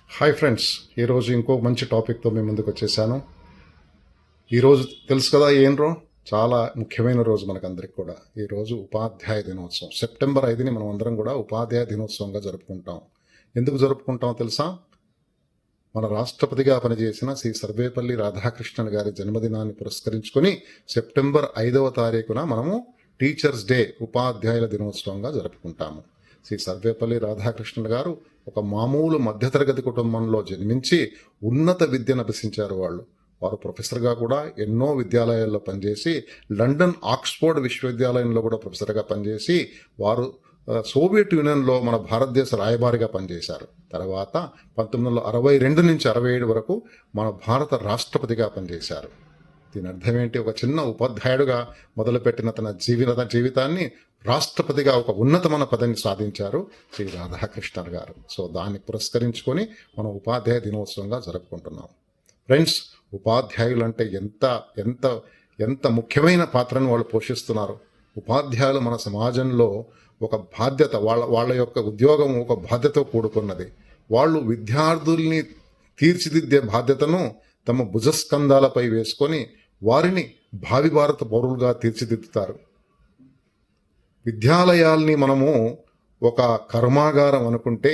Hi friends, ఈరోజు ఇంకో మంచి టాపిక్తో మీ ముందుకు వచ్చేసాను. ఈరోజు తెలుసు కదా ఏంరో, చాలా ముఖ్యమైన రోజు మనకందరికి కూడా. ఈరోజు ఉపాధ్యాయ దినోత్సవం. సెప్టెంబర్ 5ని మనం అందరం కూడా ఉపాధ్యాయ దినోత్సవంగా జరుపుకుంటాం. ఎందుకు జరుపుకుంటాం తెలుసా? మన రాష్ట్రపతిగా పనిచేసిన శ్రీ సర్వేపల్లి రాధాకృష్ణన్ గారి జన్మదినాన్ని పురస్కరించుకొని సెప్టెంబర్ 5వ తారీఖున మనము టీచర్స్ డే, ఉపాధ్యాయుల దినోత్సవంగా జరుపుకుంటాము. శ్రీ సర్వేపల్లి రాధాకృష్ణన్ గారు ఒక మామూలు మధ్యతరగతి కుటుంబంలో జన్మించి ఉన్నత విద్యను అభ్యసించారు. వారు ప్రొఫెసర్గా కూడా ఎన్నో విద్యాలయాల్లో పనిచేసి, లండన్ ఆక్స్ఫోర్డ్ విశ్వవిద్యాలయంలో కూడా ప్రొఫెసర్గా పనిచేసి, వారు సోవియట్ యూనియన్లో మన భారతదేశ రాయబారిగా పనిచేశారు. తర్వాత 1962 నుంచి 67 వరకు మన భారత రాష్ట్రపతిగా పనిచేశారు. దీని అర్థం ఏంటి? ఒక చిన్న ఉపాధ్యాయుడుగా మొదలుపెట్టిన తన జీవితాన్ని రాష్ట్రపతిగా ఒక ఉన్నతమైన పదవిని సాధించారు శ్రీ రాధాకృష్ణన్ గారు. సో దాన్ని పురస్కరించుకొని మనం ఉపాధ్యాయ దినోత్సవంగా జరుపుకుంటున్నాం. ఫ్రెండ్స్, ఉపాధ్యాయులు అంటే ఎంత ఎంత ఎంత ముఖ్యమైన పాత్రను వాళ్ళు పోషిస్తున్నారు. ఉపాధ్యాయులు మన సమాజంలో ఒక బాధ్యత, వాళ్ళ యొక్క ఉద్యోగం ఒక బాధ్యతతో కూడుకున్నది. వాళ్ళు విద్యార్థుల్ని తీర్చిదిద్దే బాధ్యతను తమ భుజస్కంధాలపై వేసుకొని వారిని భావి భారత పౌరులుగా తీర్చిదిద్దుతారు. విద్యాలయాల్ని మనము ఒక కర్మాగారం అనుకుంటే,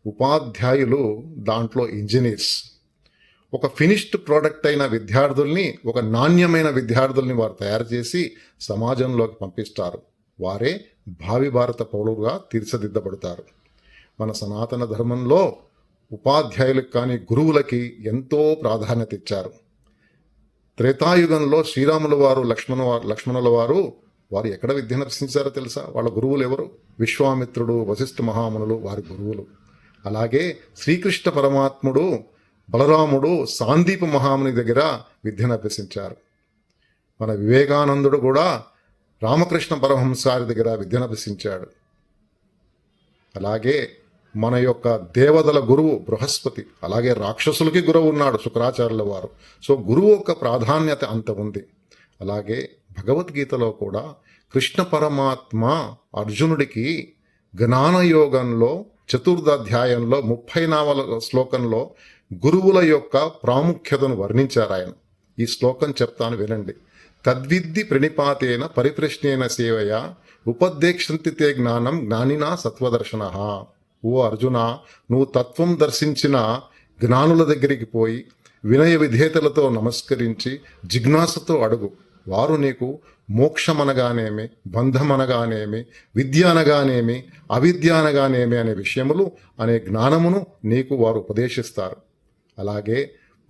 ఉపాధ్యాయులు దాంట్లో ఇంజనీర్స్. ఒక ఫినిష్డ్ ప్రోడక్ట్ అయిన విద్యార్థుల్ని, ఒక నాణ్యమైన విద్యార్థుల్ని వారు తయారు చేసి సమాజంలోకి పంపిస్తారు. వారే భావి భారత పౌరులుగా తీర్చిదిద్దబడతారు. మన సనాతన ధర్మంలో ఉపాధ్యాయులకు కానీ గురువులకి ఎంతో ప్రాధాన్యత ఇచ్చారు. త్రేతాయుగంలో శ్రీరాముల వారు, లక్ష్మణుల వారు ఎక్కడ విద్యను అభ్యసించారో తెలుసా? వాళ్ళ గురువులు ఎవరు? విశ్వామిత్రుడు, వశిష్ఠ మహామునులు వారి గురువులు. అలాగే శ్రీకృష్ణ పరమాత్ముడు, బలరాముడు సాందీప మహాముని దగ్గర విద్యను అభ్యసించారు. మన వివేకానందుడు కూడా రామకృష్ణ పరమహంసారి దగ్గర విద్యను అభ్యసించాడు. అలాగే మన యొక్క దేవతల గురువు బృహస్పతి, అలాగే రాక్షసులకి గురువు ఉన్నాడు శుక్రాచార్యుల వారు. సో గురువు యొక్క ప్రాధాన్యత అంత ఉంది. అలాగే భగవద్గీతలో కూడా కృష్ణ పరమాత్మ అర్జునుడికి జ్ఞానయోగంలో 4వ అధ్యాయంలో 34వ శ్లోకంలో గురువుల యొక్క ప్రాముఖ్యతను వర్ణించారు ఆయన. ఈ శ్లోకం చెప్తాను, వినండి. తద్విద్ది ప్రణిపాతేన పరిప్రశ్నేన సేవయ ఉపదేక్షంతి తే జ్ఞానం జ్ఞానినా సత్వదర్శన. ఓ అర్జున, నువ్వు తత్వం దర్శించిన జ్ఞానుల దగ్గరికి పోయి వినయ విధేతలతో నమస్కరించి జిజ్ఞాసతో అడుగు. వారు నీకు మోక్షమనగానేమి, బంధమనగానేమి, విద్య అనగానేమి, అవిద్య అనగానేమి అనే విషయములు అనే జ్ఞానమును నీకు వారు ఉపదేశిస్తారు. అలాగే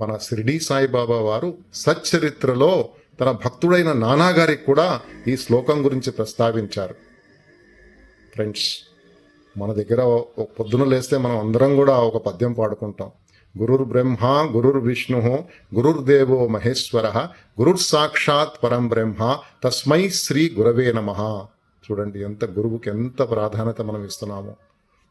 మన షిరిడీ సాయిబాబా వారు సచ్చరిత్రలో తన భక్తుడైన నానాగారికి కూడా ఈ శ్లోకం గురించి ప్రస్తావించారు. ఫ్రెండ్స్, మన దగ్గర పొద్దున లేస్తే మనం అందరం కూడా ఒక పద్యం పాడుకుంటాం. గురుర్ బ్రహ్మ గురుర్ విష్ణు గురుర్దేవో మహేశ్వర గురుర్ సాక్షాత్ పరం బ్రహ్మ తస్మై శ్రీ గురవే నమః. చూడండి, ఎంత గురువుకి ఎంత ప్రాధాన్యత మనం ఇస్తున్నాము.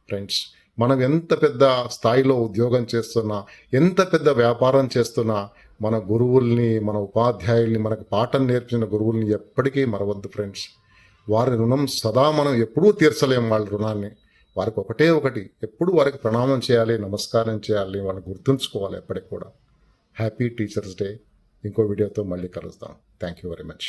ఫ్రెండ్స్, మనం ఎంత పెద్ద స్థాయిలో ఉద్యోగం చేస్తున్నా, ఎంత పెద్ద వ్యాపారం చేస్తున్నా, మన గురువుల్ని, మన ఉపాధ్యాయుల్ని, మనకు పాఠం నేర్పించిన గురువుల్ని ఎప్పటికీ మరవద్దు ఫ్రెండ్స్. వారి రుణం సదా మనం ఎప్పుడూ తీర్చలేం. వాళ్ళ రుణాన్ని వారికి ఒకటి ఎప్పుడు వారికి ప్రణామం చేయాలి, నమస్కారం చేయాలి, వాళ్ళని గుర్తుంచుకోవాలి ఎప్పటికి కూడా. Happy teachers day. ఇంకో వీడియోతో మళ్ళీ కలుద్దాం. Thank you very much.